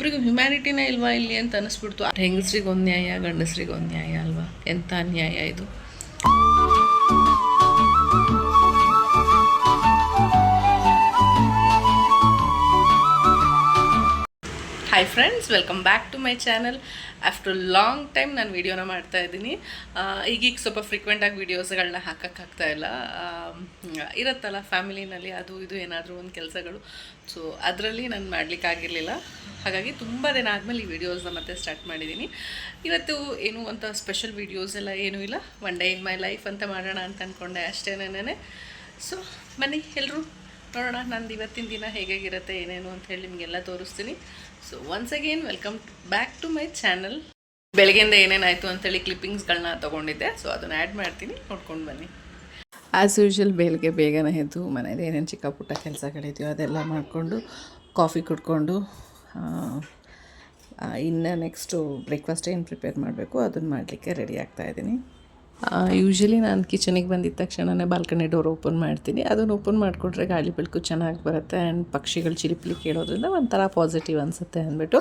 ಇಬ್ಬರಿಗೂ ಹ್ಯುಮ್ಯಾನಿಟಿನೇ ಇಲ್ವಾ ಇಲ್ಲಿ ಅಂತ ಅನಿಸ್ಬಿಡ್ತು. ಹೆಂಗಸ್ರಿಗೆ ಒಂದು ನ್ಯಾಯ, ಗಂಡಸ್ರಿಗೆ ಒಂದು ನ್ಯಾಯ ಅಲ್ವಾ? ಎಂಥ ಅನ್ಯಾಯ ಇದು. Hi friends, welcome back to my channel. After long time ನಾನು ವೀಡಿಯೋನ ಮಾಡ್ತಾಯಿದ್ದೀನಿ. ಈಗೀಗ ಸ್ವಲ್ಪ ಫ್ರೀಕ್ವೆಂಟಾಗಿ ವೀಡಿಯೋಸ್ಗಳನ್ನ ಹಾಕೋಕ್ಕಾಗ್ತಾಯಿಲ್ಲ. ಇರುತ್ತಲ್ಲ ಫ್ಯಾಮಿಲಿನಲ್ಲಿ ಅದು ಇದು ಏನಾದರೂ ಒಂದು ಕೆಲಸಗಳು, ಸೊ ಅದರಲ್ಲಿ ನಾನು ಮಾಡಲಿಕ್ಕಾಗಿರಲಿಲ್ಲ. ಹಾಗಾಗಿ ತುಂಬ ದಿನ ಆದಮೇಲೆ ಈ ವಿಡಿಯೋಸ್ನ ಮತ್ತೆ ಸ್ಟಾರ್ಟ್ ಮಾಡಿದ್ದೀನಿ. ಇವತ್ತು ಏನು ಅಂತ ಸ್ಪೆಷಲ್ ವೀಡಿಯೋಸ್ ಎಲ್ಲ ಏನೂ ಇಲ್ಲ, one day in my life ಅಂತ ಮಾಡೋಣ ಅಂತ ಅಂದ್ಕೊಂಡೆ ಅಷ್ಟೇನೇನೆ. ಸೊ ಬನ್ನಿ ಎಲ್ಲರೂ ನೋಡೋಣ ನಂದು ಇವತ್ತಿನ ದಿನ ಹೇಗಾಗಿರುತ್ತೆ ಏನೇನು ಅಂತ ಹೇಳಿ ನಿಮಗೆಲ್ಲ ತೋರಿಸ್ತೀನಿ. So once again welcome back to my channel. ಬೆಳಗ್ಗೆಯಿಂದ ಏನೇನಾಯಿತು ಅಂತೇಳಿ ಕ್ಲಿಪ್ಪಿಂಗ್ಸ್ಗಳನ್ನ ತೊಗೊಂಡಿದ್ದೆ, ಸೊ ಅದನ್ನು ಆ್ಯಡ್ ಮಾಡ್ತೀನಿ, ನೋಡ್ಕೊಂಡು ಬನ್ನಿ. ಆ್ಯಸ್ ಯೂಶ್ವಲ್ ಬೆಳಗ್ಗೆ ಬೇಗನೆ ಎದ್ದು ಮನೇಲಿ ಏನೇನು ಚಿಕ್ಕ ಪುಟ್ಟ ಕೆಲಸಗಳಿದೆಯೋ ಅದೆಲ್ಲ ಮಾಡಿಕೊಂಡು ಕಾಫಿ ಕುಡ್ಕೊಂಡು ಇನ್ನು ನೆಕ್ಸ್ಟು ಬ್ರೇಕ್ಫಾಸ್ಟ್ ಏನು ಪ್ರಿಪೇರ್ ಮಾಡಬೇಕು ಅದನ್ನು ಮಾಡಲಿಕ್ಕೆ ರೆಡಿ ಆಗ್ತಾಯಿದ್ದೀನಿ. ಯೂಶ್ವಲಿ ನಾನು ಕಿಚನಿಗೆ ಬಂದಿದ್ದ ತಕ್ಷಣವೇ ಬಾಲ್ಕನಿ ಡೋರ್ ಓಪನ್ ಮಾಡ್ತೀನಿ. ಅದನ್ನು ಓಪನ್ ಮಾಡಿಕೊಂಡ್ರೆ ಗಾಳಿ ಬೆಳಕು ಚೆನ್ನಾಗಿ ಬರುತ್ತೆ ಆ್ಯಂಡ್ ಪಕ್ಷಿಗಳು ಚಿಲಿಪಿಲಿ ಕೇಳೋದ್ರಿಂದ ಒಂಥರ ಪಾಸಿಟಿವ್ ಅನಿಸುತ್ತೆ ಅಂದ್ಬಿಟ್ಟು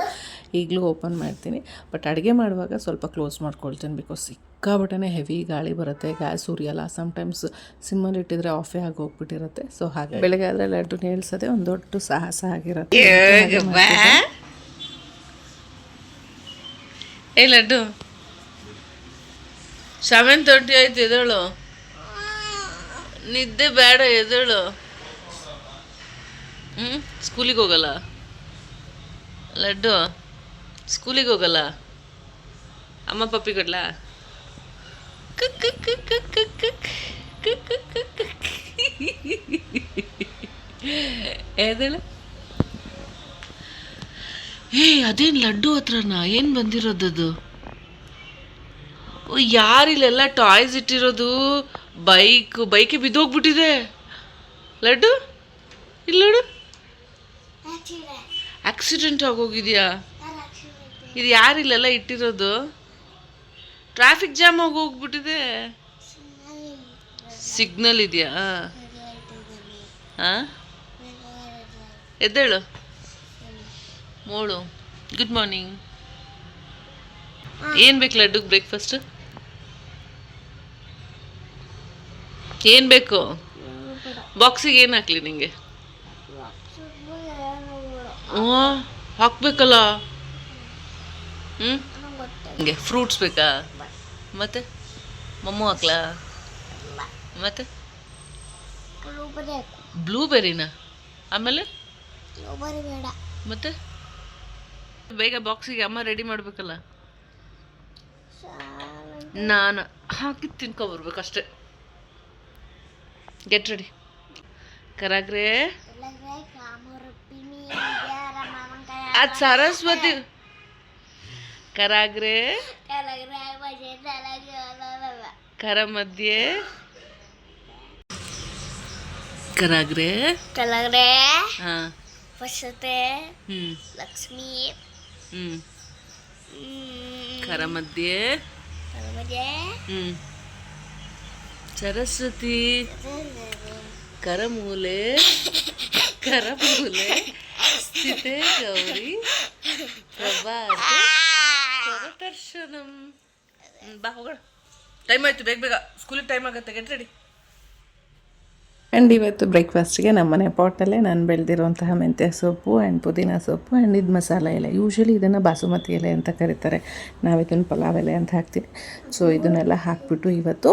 ಈಗಲೂ ಓಪನ್ ಮಾಡ್ತೀನಿ. ಬಟ್ ಅಡುಗೆ ಮಾಡುವಾಗ ಸ್ವಲ್ಪ ಕ್ಲೋಸ್ ಮಾಡ್ಕೊಳ್ತೀನಿ, ಬಿಕಾಸ್ ಸಿಕ್ಕಾಬಟ್ಟೆ ಹೆವಿ ಗಾಳಿ ಬರುತ್ತೆ, ಗ್ಯಾಸ್ ಉರಿಯಲ್ಲ, ಸಮ್ಟೈಮ್ಸ್ ಸಿಮ್ಮಲ್ಲಿ ಇಟ್ಟಿದ್ರೆ ಆಫೇ ಆಗಿ ಹೋಗ್ಬಿಟ್ಟಿರುತ್ತೆ. ಸೊ ಹಾಗೆ ಬೆಳಗ್ಗೆ ಆದರೆ ಲಡ್ಡು ನಿಲ್ಸೋದೇ ಒಂದು ದೊಡ್ಡ ಸಾಹಸ ಆಗಿರುತ್ತೆ. ಏ ಲಡ್ಡು 7:30 ಆಯ್ತು, ಎದಳು, ನಿದ್ದೆ ಬೇಡ, ಎದಳು. ಸ್ಕೂಲಿಗೆ ಹೋಗಲ್ಲ ಲಡ್ಡು, ಸ್ಕೂಲಿಗೆ ಹೋಗಲ್ಲ. ಅಮ್ಮ ಪಪ್ಪಿ ಕೊಡ್ಲಾ? ಎದಳು. ಅದೇನು ಲಡ್ಡು ಹತ್ರನಾ ಏನು ಬಂದಿರೋದದು? ಯಾರಿಲ್ಲೆಲ್ಲ ಟಾಯ್ಸ್ ಇಟ್ಟಿರೋದು? ಬೈಕೆ ಬಿದ್ದೋಗ್ಬಿಟ್ಟಿದೆ ಲಡ್ಡು. ಇಲ್ಲ ಲಡ್ಡು, ಆಕ್ಸಿಡೆಂಟ್ ಆಗೋಗಿದೆಯಾ? ಇದು ಯಾರಿಲ್ಲೆಲ್ಲ ಇಟ್ಟಿರೋದು? ಟ್ರಾಫಿಕ್ ಜಾಮ್ ಆಗೋಗ್ಬಿಟ್ಟಿದೆ. ಸಿಗ್ನಲ್ ಇದೆಯಾ? ಹಾಂ, ಎದ್ದೇಳು ಮೋಳು. Good morning. ಏನು ಬೇಕು ಲಡ್ಡುಗೆ ಬ್ರೇಕ್ಫಾಸ್ಟ್? ಏನು ಬೇಕು? ಬಾಕ್ಸಿಗೆ ಏನು ಹಾಕ್ಲಿ ನಿಂಗೆ? ಹಾಕ್ಬೇಕಲ್ಲ. ನಿಂಗೆ ಫ್ರೂಟ್ಸ್ ಬೇಕಾ? ಮತ್ತೆ ಮಮ್ಮು ಹಾಕ್ಲಾ? ಮತ್ತೆ ಬ್ಲೂಬೆರಿನಾ? ಆಮೇಲೆ ಮತ್ತೆ ಬೇಗ ಬಾಕ್ಸಿಗೆ ಅಮ್ಮ ರೆಡಿ ಮಾಡಬೇಕಲ್ಲ. ನಾನು ಹಾಕಿ ತಿನ್ಕೊಬರ್ಬೇಕಷ್ಟೆ. Get ready. ಕರಾಗ್ರೆ ಅದು ಸರಸ್ವತಿ. ಕರಾಗ್ರೆ ಕರ ಮಧ್ಯೆ ಕರಾಗ್ರೆ ಕರಾಗ್ರೆ. ಹಾಂ, ವಸತೆ ಲಕ್ಷ್ಮಿ. ಕರ ಮಧ್ಯೆ ಸರಸ್ವತಿ. ಕರಮೂಲೆ ಕರಮೂಲೆ ಸ್ಥಿತೆ ಗೌರಿ ಪ್ರಭಾತ ಕರದರ್ಶನಂ. ಬಾ ಹೋಗೋಣ, ಟೈಮ್ ಆಯಿತು, ಬೇಗ ಬೇಗ ಸ್ಕೂಲಿಗೆ ಟೈಮ್ ಆಗುತ್ತೆ. Get ready. ಆ್ಯಂಡ್ ಇವತ್ತು ಬ್ರೇಕ್ಫಾಸ್ಟಿಗೆ ನಮ್ಮನೆ ಪಾಟಲ್ಲೇ ನಾನು ಬೆಳೆದಿರುವಂತಹ ಮೆಂತ್ಯ ಸೊಪ್ಪು ಆ್ಯಂಡ್ ಪುದೀನ ಸೊಪ್ಪು ಆ್ಯಂಡ್ ಇದು ಮಸಾಲೆ ಎಲೆ. ಯೂಶ್ವಲಿ ಇದನ್ನು ಬಾಸುಮತಿ ಎಲೆ ಅಂತ ಕರೀತಾರೆ, ನಾವಿದನ್ನು ಪಲಾವ್ ಎಲೆ ಅಂತ ಹಾಕ್ತೀವಿ. ಸೊ ಇದನ್ನೆಲ್ಲ ಹಾಕಿಬಿಟ್ಟು ಇವತ್ತು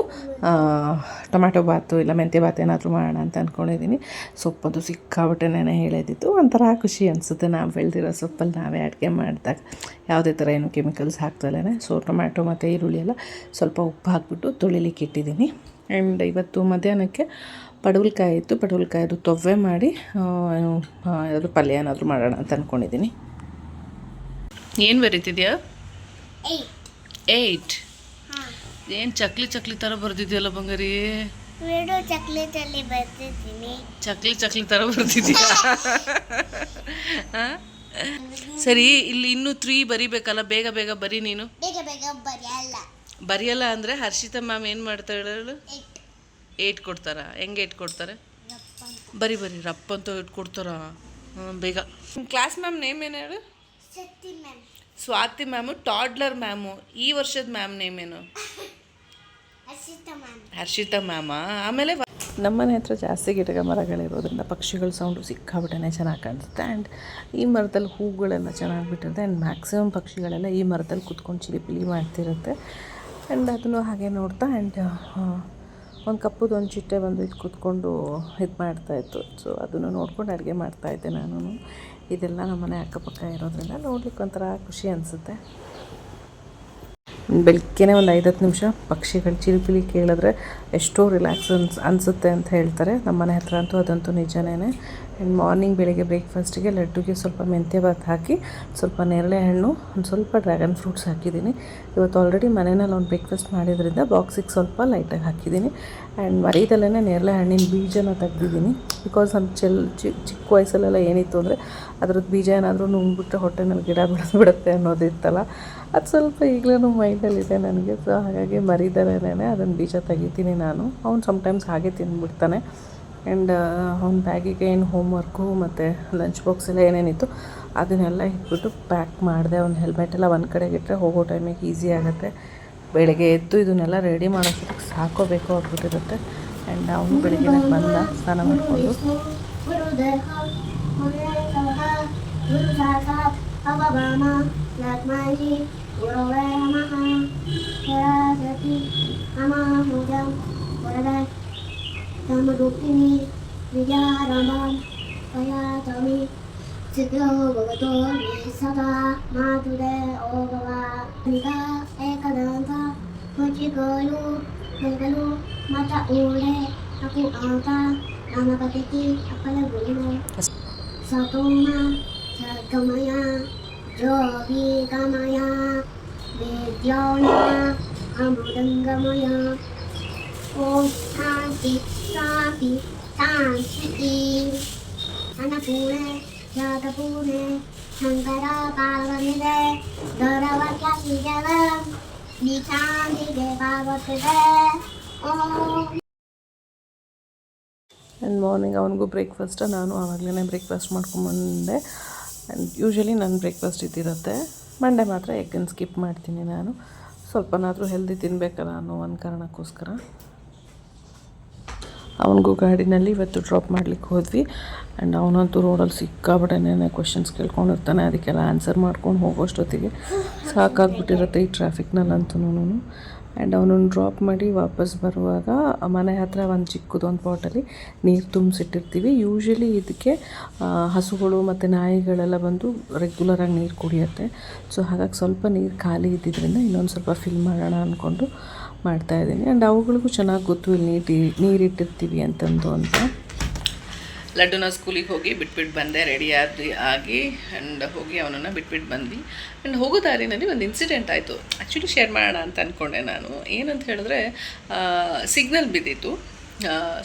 ಟೊಮ್ಯಾಟೊ ಬಾತು ಇಲ್ಲ ಮೆಂತ್ಯ ಬಾತು ಏನಾದರೂ ಮಾಡೋಣ ಅಂತ ಅಂದ್ಕೊಂಡಿದ್ದೀನಿ. ಸೊಪ್ಪದು ಸಿಕ್ಕಾಬಿಟ್ಟೆನೇ ಹೇಳಿದ್ದಿತ್ತು. ಒಂಥರ ಖುಷಿ ಅನಿಸುತ್ತೆ ನಾವು ಬೆಳೆದಿರೋ ಸೊಪ್ಪಲ್ಲಿ ನಾವೇ ಅಡುಗೆ ಮಾಡಿದಾಗ, ಯಾವುದೇ ಥರ ಏನು ಕೆಮಿಕಲ್ಸ್ ಹಾಕ್ತಲೇ. ಸೊ ಟೊಮ್ಯಾಟೊ ಮತ್ತು ಈರುಳ್ಳಿ ಎಲ್ಲ ಸ್ವಲ್ಪ ಉಪ್ಪು ಹಾಕಿಬಿಟ್ಟು ತೊಳಿಲಿಕ್ಕೆ ಇಟ್ಟಿದ್ದೀನಿ. ಆ್ಯಂಡ್ ಇವತ್ತು ಮಧ್ಯಾಹ್ನಕ್ಕೆ ಪಡವಲಕಾಯಿ ಇತ್ತು, ಪಡವಲಕಾಯಿದು ತೊವ್ವೆ ಮಾಡಿ ಯಾವುದು ಪಲ್ಯ ಏನಾದರೂ ಮಾಡೋಣ ಅಂತ ಅಂದ್ಕೊಂಡಿದ್ದೀನಿ. ಏನು ಬರೀತಿದ್ಯಾ? 8. ಏನು ಚಕ್ಲಿ ಥರ ಬರ್ತಿದ್ಯಲ್ಲ ಬಂಗಾರಿ? ಚಕ್ಲಿ ಥರ ಬರ್ತಿದ್ಯಾ? ಸರಿ, ಇಲ್ಲಿ ಇನ್ನೂ 3 ಬರಿಬೇಕಲ್ಲ, ಬೇಗ ಬೇಗ ಬರಿ ನೀನು. ಬರೆಯಲ್ಲ ಅಂದರೆ ಹರ್ಷಿತಾ ಮ್ಯಾಮ್ ಏನು ಮಾಡ್ತಾಳೆ ಹೇಳು? 8 ಕೊಡ್ತಾರಾ? ಹೆಂಗೆ 8 ಕೊಡ್ತಾರೆ? ಬರಿ ರಪ್ಪ ಅಂತ 8 ಕೊಡ್ತಾರಾ? ಬೇಗ. ಕ್ಲಾಸ್ ಮ್ಯಾಮ್ ನೇಮ್ ಏನು ಹೇಳು? Swati ma'am toddler ma'am. ಈ ವರ್ಷದ ಮ್ಯಾಮ್ ನೇಮ್ ಏನು? ಹರ್ಷಿತಾ ಮ್ಯಾಮಾ. ಆಮೇಲೆ ನಮ್ಮನೆ ಹತ್ರ ಜಾಸ್ತಿ ಗಿಡ ಮರಗಳಿರೋದ್ರಿಂದ ಪಕ್ಷಿಗಳ ಸೌಂಡು ಸಿಕ್ಕಾಬಿಟ್ಟೆ ಚೆನ್ನಾಗಿ ಕಾಣಿಸುತ್ತೆ. ಆ್ಯಂಡ್ ಈ ಮರದಲ್ಲಿ ಹೂಗಳೆಲ್ಲ ಚೆನ್ನಾಗಿ ಬಿಟ್ಟಿರುತ್ತೆ. ಆ್ಯಂಡ್ ಮ್ಯಾಕ್ಸಿಮಮ್ ಪಕ್ಷಿಗಳೆಲ್ಲ ಈ ಮರದಲ್ಲಿ ಕುತ್ಕೊಂಡು ಚಿಲಿಪಿಲಿ ಮಾಡ್ತಿರುತ್ತೆ. ಆ್ಯಂಡ್ ಅದನ್ನು ಹಾಗೆ ನೋಡ್ತಾ ಆ್ಯಂಡ್ ಒಂದು ಕಪ್ಪುದು ಒಂದು ಚಿಟ್ಟೆ ಬಂದು ಇಲ್ಲಿ ಕೂತ್ಕೊಂಡು ಇದು ಮಾಡ್ತಾಯಿತ್ತು. ಸೊ ಅದನ್ನು ನೋಡ್ಕೊಂಡು ಅಡುಗೆ ಮಾಡ್ತಾಯಿದ್ದೆ ನಾನು. ಇದೆಲ್ಲ ನಮ್ಮನೆ ಅಕ್ಕಪಕ್ಕ ಇರೋದ್ರಿಂದ ನೋಡ್ಲಿಕ್ಕೆ ಒಂಥರ ಖುಷಿ ಅನಿಸುತ್ತೆ. ಬೆಳಗ್ಗೆನೇ ಒಂದು 5-10 ನಿಮಿಷ ಪಕ್ಷಿಗಳು ಚಿಲಿಪಿಲಿ ಕೇಳಿದ್ರೆ ಎಷ್ಟೋ ರಿಲ್ಯಾಕ್ಸ್ ಅನಿಸುತ್ತೆ ಅಂತ ಹೇಳ್ತಾರೆ. ನಮ್ಮನೆ ಹತ್ರ ಅಂತೂ ಅದಂತೂ ನಿಜನೇ. ಆ್ಯಂಡ್ ಮಾರ್ನಿಂಗ್ ಬೆಳಿಗ್ಗೆ ಬ್ರೇಕ್ಫಾಸ್ಟಿಗೆ ಲಡ್ಡುಗೆ ಸ್ವಲ್ಪ ಮೆಂತ್ಯ ಭಾತ್ ಹಾಕಿ, ಸ್ವಲ್ಪ ನೇರಳೆ ಹಣ್ಣು, ಒಂದು ಸ್ವಲ್ಪ ಡ್ರ್ಯಾಗನ್ ಫ್ರೂಟ್ಸ್ ಹಾಕಿದ್ದೀನಿ. ಇವತ್ತು ಆಲ್ರೆಡಿ ಮನೆಯಲ್ಲಿ ಒಂದು ಬ್ರೇಕ್ಫಾಸ್ಟ್ ಮಾಡಿದ್ರಿಂದ ಬಾಕ್ಸಿಗೆ ಸ್ವಲ್ಪ ಲೈಟಾಗಿ ಹಾಕಿದ್ದೀನಿ. ಆ್ಯಂಡ್ ಮರೀದಲ್ಲೇ ನೇರಳೆ ಹಣ್ಣಿನ ಬೀಜನ ತೆಗ್ದಿದ್ದೀನಿ. ಬಿಕಾಸ್ ನಮ್ಮ ಚಿಕ್ಕ ವಯಸ್ಸಲ್ಲೆಲ್ಲ ಏನಿತ್ತು ಅಂದರೆ ಅದ್ರದ್ದು ಬೀಜ ಏನಾದರೂ ನುಂಗ್ಬಿಟ್ರೆ ಹೊಟ್ಟೆನಲ್ಲಿ ಗಿಡ ಬಿಡುತ್ತೆ ಅನ್ನೋದಿತ್ತಲ್ಲ, ಅದು ಸ್ವಲ್ಪ ಈಗಲೂ ಮೈಂಡಲ್ಲಿದೆ ನನಗೆ. ಸೊ ಹಾಗಾಗಿ ಮರೀದಲ್ಲೇ ಅದನ್ನು ಬೀಜ ತೆಗಿತೀನಿ ನಾನು. ಅವ್ನು ಸಮ್ಟೈಮ್ಸ್ ಹಾಗೆ ತಿಂದ್ಬಿಡ್ತಾನೆ. ಆ್ಯಂಡ್ ಅವ್ನ ಬ್ಯಾಗಿಗೆ ಏನು ಹೋಮ್ವರ್ಕು ಮತ್ತು ಲಂಚ್ ಬಾಕ್ಸ್ ಎಲ್ಲ ಏನೇನಿತ್ತು ಅದನ್ನೆಲ್ಲ ಇಟ್ಬಿಟ್ಟು ಪ್ಯಾಕ್ ಮಾಡಿದೆ. ಅವ್ನ ಹೆಲ್ಮೆಟೆಲ್ಲ ಒಂದು ಕಡೆಗೆ ಇಟ್ಟರೆ ಹೋಗೋ ಟೈಮಿಗೆ ಈಸಿ ಆಗುತ್ತೆ. ಬೆಳಗ್ಗೆ ಎದ್ದು ಇದನ್ನೆಲ್ಲ ರೆಡಿ ಮಾಡೋಷ್ಟಕ್ಕೆ ಸಾಕೋಬೇಕು ಆಗ್ಬಿಟ್ಟಿರುತ್ತೆ. ಆ್ಯಂಡ್ ಅವನು ಬೆಳಗ್ಗೆ ಬಂದ ಸ್ನಾನ ಮಾಡಿಕೊಂಡು ಓಂ ಶಾಂತಿ ಶಾಂತಿ ಶಾಂತಿ ಅನ್ನಪೂರ್ಣೆ ಜಾತಪೂರ್ಣೆ ಶಂಕರ ಪಾರ್ವತಿದೆ ದೊರವಕ್ಯಾಸಿಗಲ ನಿಶಾಂತಿಗೆ ಪಾರ್ವತಿದೆ ಓಂ. ಆ್ಯಂಡ್ ಮಾರ್ನಿಂಗ್ ಅವನಿಗೂ ಬ್ರೇಕ್ಫಾಸ್ಟ್ ನಾನು ಆವಾಗಲೇ ಬ್ರೇಕ್ಫಾಸ್ಟ್ ಮಾಡ್ಕೊಂಬಂದೆ. ಆ್ಯಂಡ್ ಯೂಶ್ವಲಿ ನನ್ನ ಬ್ರೇಕ್ಫಾಸ್ಟ್ ಇದ್ದಿರುತ್ತೆ. ಮಂಡೇ ಮಾತ್ರ ಎಗ್ಗನ್ನು ಸ್ಕಿಪ್ ಮಾಡ್ತೀನಿ ನಾನು. ಸ್ವಲ್ಪನಾದರೂ ಹೆಲ್ದಿ ತಿನ್ನಬೇಕಲ್ಲ ಅನ್ನೋ ಒಂದು ಕಾರಣಕ್ಕೋಸ್ಕರ. ಅವನಿಗೂ ಗಾಡಿನಲ್ಲಿ ಇವತ್ತು ಡ್ರಾಪ್ ಮಾಡಲಿಕ್ಕೆ ಹೋದ್ವಿ. ಆ್ಯಂಡ್ ಅವನಂತೂ ರೋಡಲ್ಲಿ ಸಿಕ್ಕಾಬಿಟ್ಟೆ ಕ್ವಶನ್ಸ್ ಕೇಳ್ಕೊಂಡಿರ್ತಾನೆ. ಅದಕ್ಕೆಲ್ಲ ಆನ್ಸರ್ ಮಾಡ್ಕೊಂಡು ಹೋಗೋಷ್ಟೊತ್ತಿಗೆ ಸಾಕಾಗ್ಬಿಟ್ಟಿರುತ್ತೆ ಈ ಟ್ರಾಫಿಕ್ನಲ್ಲಂತೂ. ಆ್ಯಂಡ್ ಅವನನ್ನು ಡ್ರಾಪ್ ಮಾಡಿ ವಾಪಸ್ ಬರುವಾಗ ಮನೆ ಹತ್ರ ಒಂದು ಚಿಕ್ಕದೊಂದು ಪಾಟಲ್ಲಿ ನೀರು ತುಂಬಿಸಿಟ್ಟಿರ್ತೀವಿ. ಯೂಶ್ವಲಿ ಇದಕ್ಕೆ ಹಸುಗಳು ಮತ್ತು ನಾಯಿಗಳೆಲ್ಲ ಬಂದು ರೆಗ್ಯುಲರಾಗಿ ನೀರು ಕುಡಿಯುತ್ತೆ. ಸೊ ಹಾಗಾಗಿ ಸ್ವಲ್ಪ ನೀರು ಖಾಲಿ ಇದ್ದಿದ್ದರಿಂದ ಇನ್ನೊಂದು ಸ್ವಲ್ಪ ಫಿಲ್ ಮಾಡೋಣ ಅಂದ್ಕೊಂಡು ಮಾಡ್ತಾಯಿದ್ದೀನಿ. ಆ್ಯಂಡ್ ಅವುಗಳಿಗೂ ಚೆನ್ನಾಗಿ ಗೊತ್ತು ಇಲ್ಲಿ ನೀರಿಟ್ಟಿರ್ತೀವಿ ಅಂತಂದು ಅಂತ. ಲಡ್ಡುನ ಸ್ಕೂಲಿಗೆ ಹೋಗಿ ಬಿಟ್ಬಿಟ್ಟು ಬಂದೆ, ರೆಡಿ ಆಗಿ ಆ್ಯಂಡ್ ಹೋಗಿ ಅವನನ್ನು ಬಿಟ್ಬಿಟ್ಟು ಬಂದ್ವಿ. ಆ್ಯಂಡ್ ಹೋಗೋ ದಾರಿನಲ್ಲಿ ಒಂದು ಇನ್ಸಿಡೆಂಟ್ ಆಯಿತು. ಆ್ಯಕ್ಚುಲಿ ಶೇರ್ ಮಾಡೋಣ ಅಂತ ಅಂದ್ಕೊಂಡೆ ನಾನು. ಏನಂತ ಹೇಳಿದ್ರೆ ಸಿಗ್ನಲ್ ಬಿದ್ದಿತ್ತು.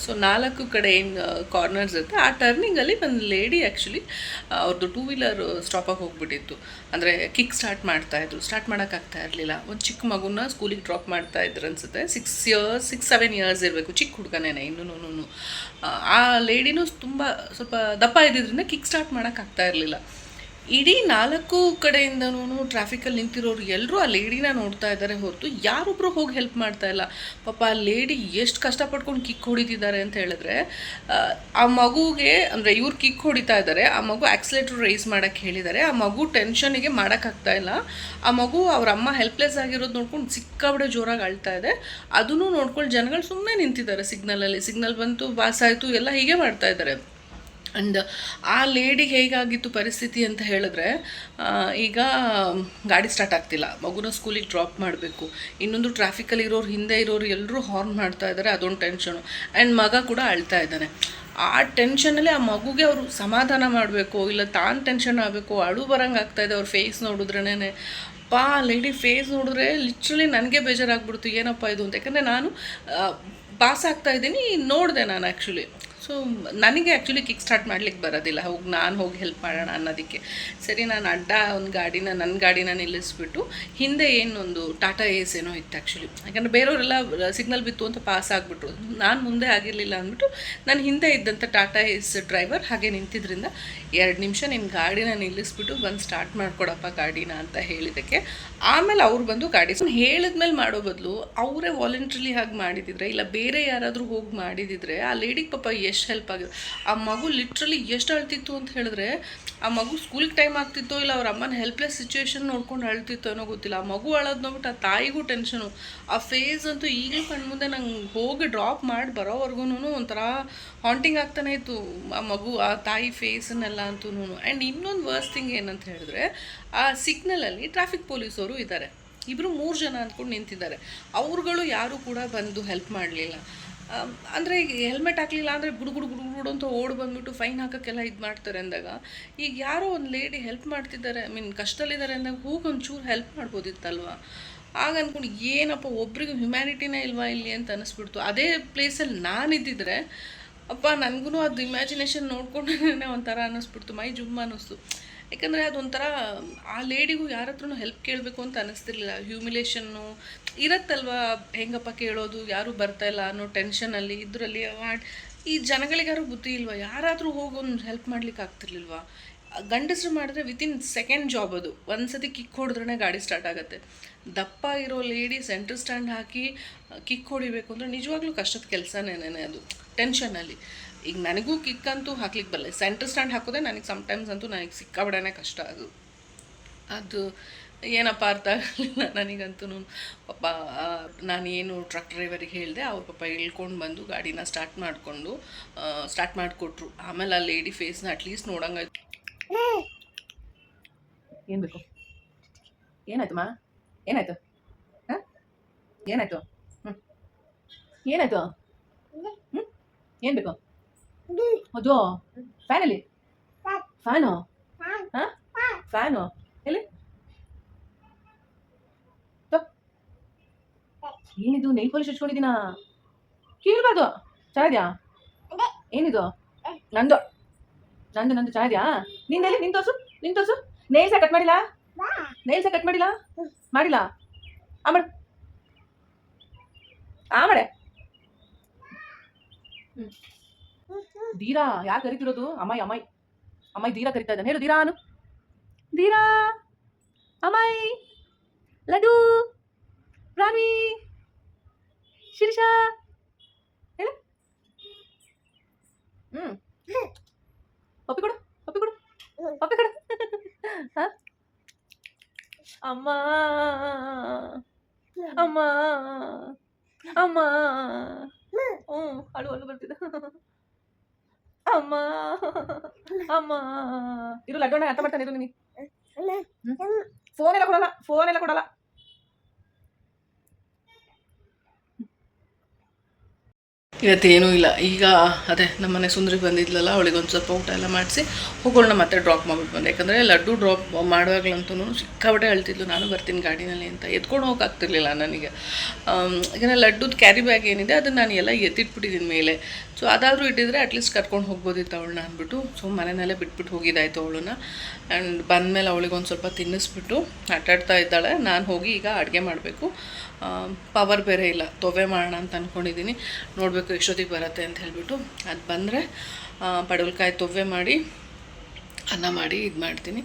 ಸೊ 4 ಕಡೆ ಏನು ಕಾರ್ನರ್ಸ್ ಇರುತ್ತೆ, ಆ ಟರ್ನಿಂಗಲ್ಲಿ ಒಂದು ಲೇಡಿ ಆ್ಯಕ್ಚುಲಿ ಅವ್ರದ್ದು 2 ವೀಲರ್ ಸ್ಟಾಪಾಗಿ ಹೋಗ್ಬಿಟ್ಟಿತ್ತು. ಅಂದರೆ ಕಿಕ್ ಸ್ಟಾರ್ಟ್ ಮಾಡೋಕ್ಕಾಗ್ತಾ ಇರಲಿಲ್ಲ. ಒಂದು ಚಿಕ್ಕ ಮಗುನ ಸ್ಕೂಲಿಗೆ ಡ್ರಾಪ್ ಮಾಡ್ತಾ ಇದ್ರು ಅನಿಸುತ್ತೆ. 6-7 ಇಯರ್ಸ್ ಇರಬೇಕು, ಚಿಕ್ಕ ಹುಡುಗನೇನೆ ಇನ್ನೂ. ಆ ಲೇಡಿನೂ ಸ್ವಲ್ಪ ದಪ್ಪ ಇದ್ದಿದ್ದರಿಂದ ಕಿಕ್ ಸ್ಟಾರ್ಟ್ ಮಾಡೋಕ್ಕಾಗ್ತಾ ಇರಲಿಲ್ಲ. ಇಡೀ 4 ಕಡೆಯಿಂದನೂ ಟ್ರಾಫಿಕಲ್ಲಿ ನಿಂತಿರೋರು ಎಲ್ಲರೂ ಆ ಲೇಡಿನ ನೋಡ್ತಾ ಇದ್ದಾರೆ ಹೊರತು ಯಾರೊಬ್ಬರು ಹೋಗಿ ಹೆಲ್ಪ್ ಮಾಡ್ತಾ ಇಲ್ಲ. ಪಾಪ ಆ ಲೇಡಿ ಎಷ್ಟು ಕಷ್ಟಪಡ್ಕೊಂಡು ಕಿಕ್ ಹೊಡಿತಿದ್ದಾರೆ ಅಂತ ಹೇಳಿದ್ರೆ, ಆ ಮಗುಗೆ ಅಂದರೆ ಇವ್ರು ಕಿಕ್ ಹೊಡಿತಾ ಇದ್ದಾರೆ, ಆ ಮಗು ಆಕ್ಸಿಲೇಟರ್ ರೈಸ್ ಮಾಡೋಕ್ಕೆ ಹೇಳಿದ್ದಾರೆ. ಆ ಮಗು ಟೆನ್ಷನಿಗೆ ಮಾಡೋಕ್ಕಾಗ್ತಾ ಇಲ್ಲ. ಆ ಮಗು ಅವ್ರ ಅಮ್ಮ ಹೆಲ್ಪ್ಲೆಸ್ ಆಗಿರೋದು ನೋಡ್ಕೊಂಡು ಸಿಕ್ಕಾಬಿಡೆ ಜೋರಾಗಿ ಅಳ್ತಾ ಇದೆ. ಅದನ್ನು ನೋಡ್ಕೊಂಡು ಜನಗಳು ಸುಮ್ಮನೆ ನಿಂತಿದ್ದಾರೆ ಸಿಗ್ನಲಲ್ಲಿ. ಸಿಗ್ನಲ್ ಬಂತು, ಪಾಸ್ ಆಯಿತು, ಎಲ್ಲ ಹೀಗೆ ಮಾಡ್ತಾ ಇದ್ದಾರೆ. ಆ್ಯಂಡ್ ಆ ಲೇಡಿಗೆ ಹೇಗಾಗಿತ್ತು ಪರಿಸ್ಥಿತಿ ಅಂತ ಹೇಳಿದ್ರೆ, ಈಗ ಗಾಡಿ ಸ್ಟಾರ್ಟ್ ಆಗ್ತಿಲ್ಲ, ಮಗುನ ಸ್ಕೂಲಿಗೆ ಡ್ರಾಪ್ ಮಾಡಬೇಕು, ಇನ್ನೊಂದು ಟ್ರಾಫಿಕಲ್ಲಿ ಇರೋರು ಹಿಂದೆ ಇರೋರು ಎಲ್ಲರೂ ಹಾರ್ನ್ ಮಾಡ್ತಾ ಇದ್ದಾರೆ, ಅದೊಂದು ಟೆನ್ಷನು. ಆ್ಯಂಡ್ ಮಗ ಕೂಡ ಅಳ್ತಾ ಇದ್ದಾನೆ. ಆ ಟೆನ್ಷನಲ್ಲಿ ಆ ಮಗುಗೆ ಅವರು ಸಮಾಧಾನ ಮಾಡಬೇಕು, ಇಲ್ಲ ತಾನು ಟೆನ್ಷನ್ ಆಗಬೇಕು, ಅಳು ಬರಂಗೆ ಆಗ್ತಾಯಿದೆ ಅವ್ರ ಫೇಸ್ ನೋಡಿದ್ರೇ. ಲೇಡಿ ಫೇಸ್ ನೋಡಿದ್ರೆ ಲಿಟ್ರಲಿ ನನಗೆ ಬೇಜಾರಾಗ್ಬಿಡ್ತು, ಏನಪ್ಪ ಇದು ಅಂತ. ಯಾಕಂದರೆ ನಾನು ಪಾಸ್ ಆಗ್ತಾಯಿದ್ದೀನಿ, ನೋಡಿದೆ ನಾನು ಆ್ಯಕ್ಚುಲಿ. ಸೊ ನನಗೆ ಆ್ಯಕ್ಚುಲಿ ಕಿಕ್ ಸ್ಟಾರ್ಟ್ ಮಾಡ್ಲಿಕ್ಕೆ ಬರೋದಿಲ್ಲ, ನಾನು ಹೋಗಿ ಹೆಲ್ಪ್ ಮಾಡೋಣ ಅನ್ನೋದಕ್ಕೆ. ಸರಿ, ನಾನು ಅಡ್ಡ ಒಂದು ಗಾಡಿನ, ನನ್ನ ಗಾಡಿನ ನಿಲ್ಲಿಸ್ಬಿಟ್ಟು ಹಿಂದೆ ಏನೊಂದು ಟಾಟಾ ಏಸ್ ಏನೋ ಇತ್ತು ಆ್ಯಕ್ಚುಲಿ. ಯಾಕಂದರೆ ಬೇರೆಯವರೆಲ್ಲ ಸಿಗ್ನಲ್ ಬಿತ್ತು ಅಂತ ಪಾಸ್ ಆಗಿಬಿಟ್ರು, ನಾನು ಮುಂದೆ ಆಗಿರಲಿಲ್ಲ ಅಂದ್ಬಿಟ್ಟು ನಾನು ಹಿಂದೆ ಇದ್ದಂಥ ಟಾಟಾ ಏಸ್ ಡ್ರೈವರ್ ಹಾಗೆ ನಿಂತಿದ್ರಿಂದ 2 ನಿಮಿಷ ನಿನ್ನ ಗಾಡಿನ ನಿಲ್ಲಿಸ್ಬಿಟ್ಟು ಬಂದು ಸ್ಟಾರ್ಟ್ ಮಾಡಿಕೊಡಪ್ಪ ಗಾಡಿನ ಅಂತ ಹೇಳಿದ್ದಕ್ಕೆ ಆಮೇಲೆ ಅವ್ರು ಬಂದು ಗಾಡಿ ಹೇಳಿದ್ಮೇಲೆ ಮಾಡೋ ಬದಲು ಅವರೇ ವಾಲಂಟ್ರಿಲಿ ಹಾಗೆ ಮಾಡಿದಿದ್ರೆ, ಇಲ್ಲ ಬೇರೆ ಯಾರಾದರೂ ಹೋಗಿ ಮಾಡಿದಿದ್ರೆ ಆ ಲೇಡಿಗೆ ಪಾಪ ಎಷ್ಟು ಹೆಲ್ಪ್ ಆಗಿದೆ. ಆ ಮಗು ಲಿಟ್ರಲಿ ಎಷ್ಟು ಅಳ್ತಿತ್ತು ಅಂತ ಹೇಳಿದ್ರೆ, ಆ ಮಗು ಸ್ಕೂಲಿಗೆ ಟೈಮ್ ಆಗ್ತಿತ್ತೋ ಇಲ್ಲ ಅವ್ರ ಅಮ್ಮನ ಹೆಲ್ಪ್ಲೆಸ್ ಸಿಚುವೇಶನ್ ನೋಡ್ಕೊಂಡು ಅಳ್ತಿತ್ತೋ ಅನ್ನೋ ಗೊತ್ತಿಲ್ಲ. ಆ ಮಗು ಅಳೋದು ನೋಡ್ಬಿಟ್ಟು ಆ ತಾಯಿಗೂ ಟೆನ್ಷನು. ಆ ಫೇಸ್ ಅಂತೂ ಈಗಲೂ ಕಣ್ಮುಂದೆ ನಂಗೆ ಹೋಗಿ ಡ್ರಾಪ್ ಮಾಡಿ ಬರೋವರೆಗೂ ಒಂಥರ ಹಾಂಟಿಂಗ್ ಆಗ್ತಾನೆ ಇತ್ತು ಆ ಮಗು, ಆ ತಾಯಿ ಫೇಸನ್ನೆಲ್ಲ ಅಂತೂ. ಆ್ಯಂಡ್ ಇನ್ನೊಂದು ವರ್ಸ್ಟ್ ಥಿಂಗ್ ಏನಂತ ಹೇಳಿದ್ರೆ, ಆ ಸಿಗ್ನಲಲ್ಲಿ ಟ್ರಾಫಿಕ್ ಪೊಲೀಸವರು ಇದ್ದಾರೆ, 3 ಜನ ಅಂದ್ಕೊಂಡು ನಿಂತಿದ್ದಾರೆ. ಅವ್ರುಗಳು ಯಾರೂ ಕೂಡ ಬಂದು ಹೆಲ್ಪ್ ಮಾಡಲಿಲ್ಲ. ಅಂದರೆ ಈಗ ಹೆಲ್ಮೆಟ್ ಹಾಕಲಿಲ್ಲ ಅಂದರೆ ಗುಡು ಅಂತ ಓಡಿ ಬಂದುಬಿಟ್ಟು ಫೈನ್ ಹಾಕೋಕ್ಕೆಲ್ಲ ಇದು ಮಾಡ್ತಾರೆ ಅಂದಾಗ, ಈಗ ಯಾರೋ ಒಂದು ಲೇಡಿ ಹೆಲ್ಪ್ ಮಾಡ್ತಿದ್ದಾರೆ, ಕಷ್ಟದಲ್ಲಿದ್ದಾರೆ ಅಂದಾಗ ಹೋಗಿ ಒಂಚೂರು ಹೆಲ್ಪ್ ಮಾಡ್ಬೋದಿತ್ತಲ್ವ. ಆಗ ಅಂದ್ಕೊಂಡು ಏನಪ್ಪ ಒಬ್ರಿಗೂ ಹ್ಯುಮ್ಯಾನಿಟಿನೇ ಇಲ್ವಾ ಇಲ್ಲಿ ಅಂತ ಅನ್ನಿಸ್ಬಿಡ್ತು. ಅದೇ ಪ್ಲೇಸಲ್ಲಿ ನಾನಿದ್ದಿದ್ರೆ ಅಪ್ಪ ನನಗೂ ಅದು ಇಮ್ಯಾಜಿನೇಷನ್ ನೋಡ್ಕೊಂಡೇ ಒಂಥರ ಅನ್ನಿಸ್ಬಿಡ್ತು, ಮೈ ಜುಮ್ಮ ಅನ್ನಿಸ್ತು. ಯಾಕಂದರೆ ಅದೊಂಥರ ಆ ಲೇಡಿಗೂ ಯಾರ ಹತ್ರನೂ ಹೆಲ್ಪ್ ಕೇಳಬೇಕು ಅಂತ ಅನ್ನಿಸ್ತಿರ್ಲಿಲ್ಲ. ಹ್ಯೂಮಿಲೇಷನ್ನು ಇರತ್ತಲ್ವ, ಹೆಂಗಪ್ಪ ಕೇಳೋದು, ಯಾರೂ ಬರ್ತಾಯಿಲ್ಲ ಅನ್ನೋ ಟೆನ್ಷನಲ್ಲಿ ಇದರಲ್ಲಿ ಈ ಜನಗಳಿಗಾರು ಬುದ್ಧಿ ಇಲ್ವ, ಯಾರಾದರೂ ಹೋಗಿ ಒಂದು ಹೆಲ್ಪ್ ಮಾಡ್ಲಿಕ್ಕೆ ಆಗ್ತಿರ್ಲಿಲ್ವ. ಗಂಡಸರು ಮಾಡಿದ್ರೆ ವಿತಿನ್ ಸೆಕೆಂಡ್ ಜಾಬ್ ಅದು, ಒಂದು ಸತಿ ಕಿಕ್ ಹೊಡೆದ್ರೇ ಗಾಡಿ ಸ್ಟಾರ್ಟ್ ಆಗುತ್ತೆ. ದಪ್ಪ ಇರೋ ಲೇಡಿ ಸೆಂಟ್ರ್ ಸ್ಟ್ಯಾಂಡ್ ಹಾಕಿ ಕಿಕ್ ಹೊಡಿಬೇಕು ಅಂದರೆ ನಿಜವಾಗ್ಲೂ ಕಷ್ಟದ ಕೆಲಸನೇ ಅದು, ಟೆನ್ಷನಲ್ಲಿ. ಈಗ ನನಗೂ ಕಿಕ್ ಅಂತೂ ಹಾಕ್ಲಿಕ್ಕೆ ಬರಲ್ಲ, ಸೆಂಟ್ರ್ ಸ್ಟ್ಯಾಂಡ್ ಹಾಕೋದೇ ನನಗೆ ಸಮ್ಟೈಮ್ಸ್ ಅಂತೂ ನನಗೆ ಸಿಕ್ಕಾಬಿಡೋನೇ ಕಷ್ಟ. ಅದು ಏನಪ್ಪ ಅರ್ಥ ಆಗಲಿಲ್ಲ ನನಗಂತೂ. ಪಾಪ ನಾನೇನು ಟ್ರಕ್ ಡ್ರೈವರಿಗೆ ಹೇಳಿದೆ, ಅವ್ರ ಪಾಪ ಇಳ್ಕೊಂಡು ಬಂದು ಗಾಡಿನ ಸ್ಟಾರ್ಟ್ ಮಾಡಿಕೊಟ್ರು. ಆಮೇಲೆ ಆ ಲೇಡಿ ಫೇಸ್ನ ಅಟ್ಲೀಸ್ಟ್ ನೋಡಂಗಾಯ್ತು. ಏನು ಬೇಕು? ಏನಾಯ್ತಮ್ಮ? ಏನಾಯ್ತು? ಹಾಂ, ಏನಾಯ್ತು? ಏನಾಯ್ತು? ಏನು ಬೇಕು? ಅದು ಫ್ಯಾನಲ್ಲಿ ಫ್ಯಾನು? ಹಾಂ, ಫ್ಯಾನು ಎಲ್ಲಿ? ಏನಿದು ನೈಲ್ ಪಾಲಿಶ್ ಹಚ್ಕೊಂಡಿದ್ದೀನಾ? ಕೇಳಬಾರ್ದು. ಚೆನ್ನಾಗಿದ್ಯಾ? ಏನಿದು? ನಂದು ಚೆನ್ನಾಗಿದ್ಯಾ? ನಿಂದಲ್ಲಿ ನಿನ್ ತೋರ್ಸು. ನೇಲ್ಸ ಕಟ್ ಮಾಡಿಲ್ಲ? ಮಾಡಿಲ್ಲ? ಆ ಮಾಡೆ. ದೀರಾ ಯಾಕೆ ಕರಿತಿರೋದು? ಅಮ್ಮಾಯಿ ದೀರಾ ಕರಿತಾ ಇದ್ದಾನೆ. ಹೇಳು ದೀರಾ. ದೀರಾ, ಅಮ್ಮಾಯಿ, ಲಡ್ಡು, ರಾಣಿ, ಶಿರೀಷ, ಹೇಳು. ಪಪ್ಪಿ ಕೊಡು. ಅಮ್ಮ ಅಳು ಬರ್ತಿದ್ದ. ಅಮ್ಮ ಇರು, ಲಡ್ಡಣ್ಣ ಅರ್ಥ ಮಾಡ್ತಾನೆ ಇರು. ನಿನಗೆ ಫೋನ್ ಎಲ್ಲ ಕೊಡಲ್ಲ. ಇವತ್ತೇನೂ ಇಲ್ಲ. ಈಗ ಅದೇ ನಮ್ಮನೆ ಸುಂದರಿ ಬಂದಿದ್ಲಲ್ಲ, ಅವಳಿಗೆ ಒಂದು ಸ್ವಲ್ಪ ಊಟ ಎಲ್ಲ ಮಾಡಿಸಿ ಹೋಗೋಣ ಮತ್ತೆ ಡ್ರಾಪ್ ಮಾಡಿಬಿಟ್ಟು ಬಂದೆ. ಯಾಕಂದರೆ ಲಡ್ಡು ಡ್ರಾಪ್ ಮಾಡುವಾಗಲಂತೂ ಸಿಕ್ಕಾಬಟ್ಟೆ ಅಳ್ತಿದ್ಲು, ನಾನು ಬರ್ತೀನಿ ಗಾಡಿನಲ್ಲಿ ಅಂತ. ಎತ್ಕೊಂಡು ಹೋಗೋಕ್ಕಾಗ್ತಿರ್ಲಿಲ್ಲ ನನಗೆ. ಯಾಕಂದರೆ ಲಡ್ಡುದು ಕ್ಯಾರಿ ಬ್ಯಾಗ್ ಏನಿದೆ ಅದನ್ನು ನಾನು ಎಲ್ಲ ಎತ್ತಿಟ್ಬಿಟ್ಟಿದ್ದೀನಿ ಮೇಲೆ. ಸೊ ಅದಾದರೂ ಇಟ್ಟಿದ್ರೆ ಅಟ್ಲೀಸ್ಟ್ ಕರ್ಕೊಂಡು ಹೋಗ್ಬೋದಿತ್ತು ಅವಳನ್ನ ಅಂದ್ಬಿಟ್ಟು ಮನೆಯಲ್ಲೇ ಬಿಟ್ಬಿಟ್ಟು ಹೋಗಿದ್ದಾಯಿತು ಅವಳನ್ನ. ಆ್ಯಂಡ್ ಬಂದಮೇಲೆ ಅವಳಿಗೆ ಒಂದು ಸ್ವಲ್ಪ ತಿನ್ನಿಸ್ಬಿಟ್ಟು ಆಟಾಡ್ತಾ ಇದ್ದಾಳೆ. ನಾನು ಹೋಗಿ ಈಗ ಅಡುಗೆ ಮಾಡಬೇಕು. ಪವರ್ ಬೇರೆ ಇಲ್ಲ, ತೊವೆ ಮಾಡೋಣ ಅಂತ ಅಂದ್ಕೊಂಡಿದ್ದೀನಿ. ನೋಡಬೇಕು ಎಷ್ಟೊತ್ತಿಗೆ ಬರುತ್ತೆ ಅಂತ ಹೇಳಿಬಿಟ್ಟು. ಅದು ಬಂದರೆ ಪಡವಲಕಾಯಿ ತೊವ್ವೆ ಮಾಡಿ ಅನ್ನ ಮಾಡಿ ಇದು ಮಾಡ್ತೀನಿ.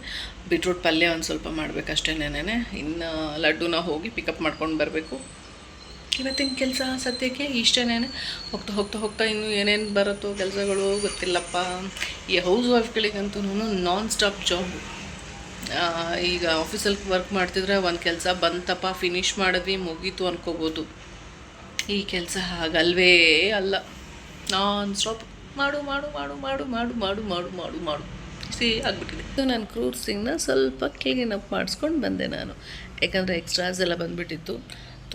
ಬೀಟ್ರೂಟ್ ಪಲ್ಯ ಒಂದು ಸ್ವಲ್ಪ ಮಾಡಬೇಕಷ್ಟೇನೇನೆ. ಇನ್ನು ಲಡ್ಡುನ ಹೋಗಿ ಪಿಕಪ್ ಮಾಡ್ಕೊಂಡು ಬರಬೇಕು. ಇವತ್ತಿನ ಕೆಲಸ ಸದ್ಯಕ್ಕೆ ಇಷ್ಟೇನೇನೆ. ಹೋಗ್ತಾ ಇನ್ನೂ ಏನೇನು ಬರುತ್ತೋ ಕೆಲಸಗಳು ಗೊತ್ತಿಲ್ಲಪ್ಪ. ಈ ಹೌಸ್ ವೈಫ್ಗಳಿಗಂತೂ ನಾನ್ ಸ್ಟಾಪ್ ಜಾಬ್. ಈಗ ಆಫೀಸಲ್ಲಿ ವರ್ಕ್ ಮಾಡ್ತಿದ್ರೆ ಒಂದು ಕೆಲಸ ಬಂತಪ್ಪ, ಫಿನಿಷ್ ಮಾಡಿದ್ವಿ, ಮುಗೀತು ಅನ್ಕೋಬೋದು. ಈ ಕೆಲಸ ಹಾಗಲ್ವೇ ಅಲ್ಲ, ನಾನ್ ಸ್ಟಾಪ್ ಮಾಡು ಸೇ ಆಗಿಬಿಟ್ಟಿದೆ. ನಾನು ಕ್ರೂಸಿಂಗ್ನ ಸ್ವಲ್ಪ ಕ್ಲೀನ್ ಅಪ್ ಮಾಡಿಸ್ಕೊಂಡು ಬಂದೆ ನಾನು. ಯಾಕಂದರೆ ಎಕ್ಸ್ಟ್ರಾಸ್ ಎಲ್ಲ ಬಂದುಬಿಟ್ಟಿತ್ತು.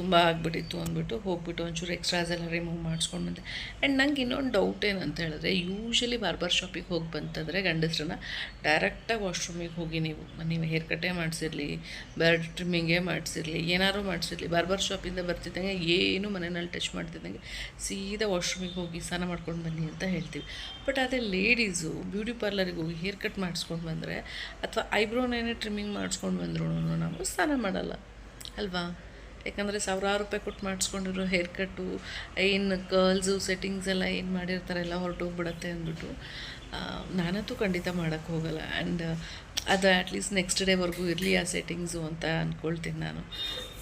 ತುಂಬ ಆಗಿಬಿಟ್ಟಿತ್ತು ಅಂದ್ಬಿಟ್ಟು ಹೋಗ್ಬಿಟ್ಟು ಒಂಚೂರು ಎಕ್ಸ್ಟ್ರಾಸ್ ಎಲ್ಲ ರಿಮೂವ್ ಮಾಡಿಸ್ಕೊಂಡು ಬಂದೆ. ಆ್ಯಂಡ್ ನಂಗೆ ಇನ್ನೊಂದು ಡೌಟ್ ಏನಂತ ಹೇಳಿದ್ರೆ, ಯೂಶಲಿ ಬಾರ್ಬರ್ ಶಾಪಿಗೆ ಹೋಗಿ ಬಂತಂದರೆ ಗಂಡಸ್ರನ್ನ ಡೈರೆಕ್ಟಾಗಿ ವಾಶ್ರೂಮಿಗೆ ಹೋಗಿ ನೀವು ಹೇರ್ ಕಟ್ಟೇ ಮಾಡಿಸಿರಲಿ, ಬರ್ಡ್ ಟ್ರಿಮ್ಮಿಂಗೇ ಮಾಡಿಸಿರಲಿ, ಏನಾದ್ರು ಮಾಡಿಸಿರಲಿ, ಬಾರ್ಬರ್ ಶಾಪಿಂದ ಬರ್ತಿದ್ದಂಗೆ ಏನು ಮನೆಯಲ್ಲಿ ಟಚ್ ಮಾಡ್ತಿದ್ದಂಗೆ ಸೀದಾ ವಾಶ್ರೂಮಿಗೆ ಹೋಗಿ ಸ್ನಾನ ಮಾಡ್ಕೊಂಡು ಬನ್ನಿ ಅಂತ ಹೇಳ್ತೀವಿ. ಬಟ್ ಅದೇ ಲೇಡೀಸು ಬ್ಯೂಟಿ ಪಾರ್ಲರಿಗೆ ಹೋಗಿ ಹೇರ್ ಕಟ್ ಮಾಡಿಸ್ಕೊಂಡು ಬಂದರೆ ಅಥವಾ ಐಬ್ರೋನೇನೇ ಟ್ರಿಮ್ಮಿಂಗ್ ಮಾಡಿಸ್ಕೊಂಡು ಬಂದ್ರೂ ನಾವು ಸ್ನಾನ ಮಾಡಲ್ಲ ಅಲ್ವಾ? ಯಾಕಂದರೆ ಸಾವಿರಾರು ರೂಪಾಯಿ ಕೊಟ್ಟು ಮಾಡಿಸ್ಕೊಂಡಿರೋ ಹೇರ್ ಕಟ್ಟು, ಏನು ಕರ್ಲ್ಸು ಸೆಟ್ಟಿಂಗ್ಸ್ ಎಲ್ಲ ಏನು ಮಾಡಿರ್ತಾರೆ ಎಲ್ಲ ಹೊರಟೋಗ್ಬಿಡತ್ತೆ ಅಂದ್ಬಿಟ್ಟು ನಾನಂತೂ ಖಂಡಿತ ಮಾಡೋಕ್ಕೆ ಹೋಗಲ್ಲ. ಆ್ಯಂಡ್ ಅದು ಅಟ್ಲೀಸ್ಟ್ ನೆಕ್ಸ್ಟ್ ಡೇವರೆಗೂ ಇರಲಿ ಆ ಸೆಟ್ಟಿಂಗ್ಸು ಅಂತ ಅಂದ್ಕೊಳ್ತೀನಿ ನಾನು.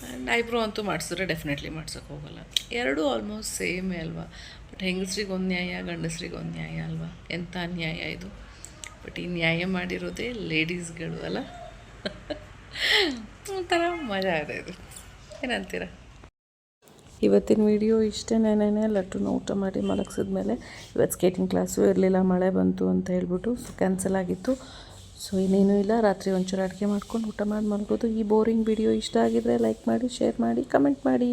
ಆ್ಯಂಡ್ ಐಬ್ರೋ ಅಂತೂ ಮಾಡಿಸಿದ್ರೆ ಡೆಫಿನೆಟ್ಲಿ ಮಾಡ್ಸೋಕ್ಕೆ ಹೋಗಲ್ಲ. ಎರಡೂ ಆಲ್ಮೋಸ್ಟ್ ಸೇಮೇ ಅಲ್ವಾ? ಬಟ್ ಹೆಂಗಸ್ರಿಗೆ ಒಂದು ನ್ಯಾಯ, ಗಂಡಸ್ರಿಗೆ ಒಂದು ನ್ಯಾಯ ಅಲ್ವಾ? ಎಂಥ ಅನ್ಯಾಯ ಇದು. ಬಟ್ ಈ ನ್ಯಾಯ ಮಾಡಿರೋದೇ ಲೇಡೀಸ್ಗಳು ಅಲ್ಲ. ಒಂಥರ ಮಜಾ ಇದೆ ಇದು, ಏನಂತೀರ? ಇವತ್ತಿನ ವಿಡಿಯೋ ಇಷ್ಟೇ. ನೆನೆ ಲಟ್ಟುನ ಊಟ ಮಾಡಿ ಮಲಗಿಸಿದ್ಮೇಲೆ ಇವತ್ತು ಸ್ಕೇಟಿಂಗ್ ಕ್ಲಾಸು ಇರಲಿಲ್ಲ, ಮಳೆ ಬಂತು ಅಂತ ಹೇಳ್ಬಿಟ್ಟು ಕ್ಯಾನ್ಸಲ್ ಆಗಿತ್ತು. ಸೊ ಇನ್ನೇನು ಇಲ್ಲ, ರಾತ್ರಿ ಒಂಚೂರು ಅಡುಗೆ ಮಾಡ್ಕೊಂಡು ಊಟ ಮಾಡಿ ಮಲಗೋದು. ಈ ಬೋರಿಂಗ್ ವಿಡಿಯೋ ಇಷ್ಟ ಆಗಿದ್ರೆ ಲೈಕ್ ಮಾಡಿ, ಶೇರ್ ಮಾಡಿ, ಕಮೆಂಟ್ ಮಾಡಿ.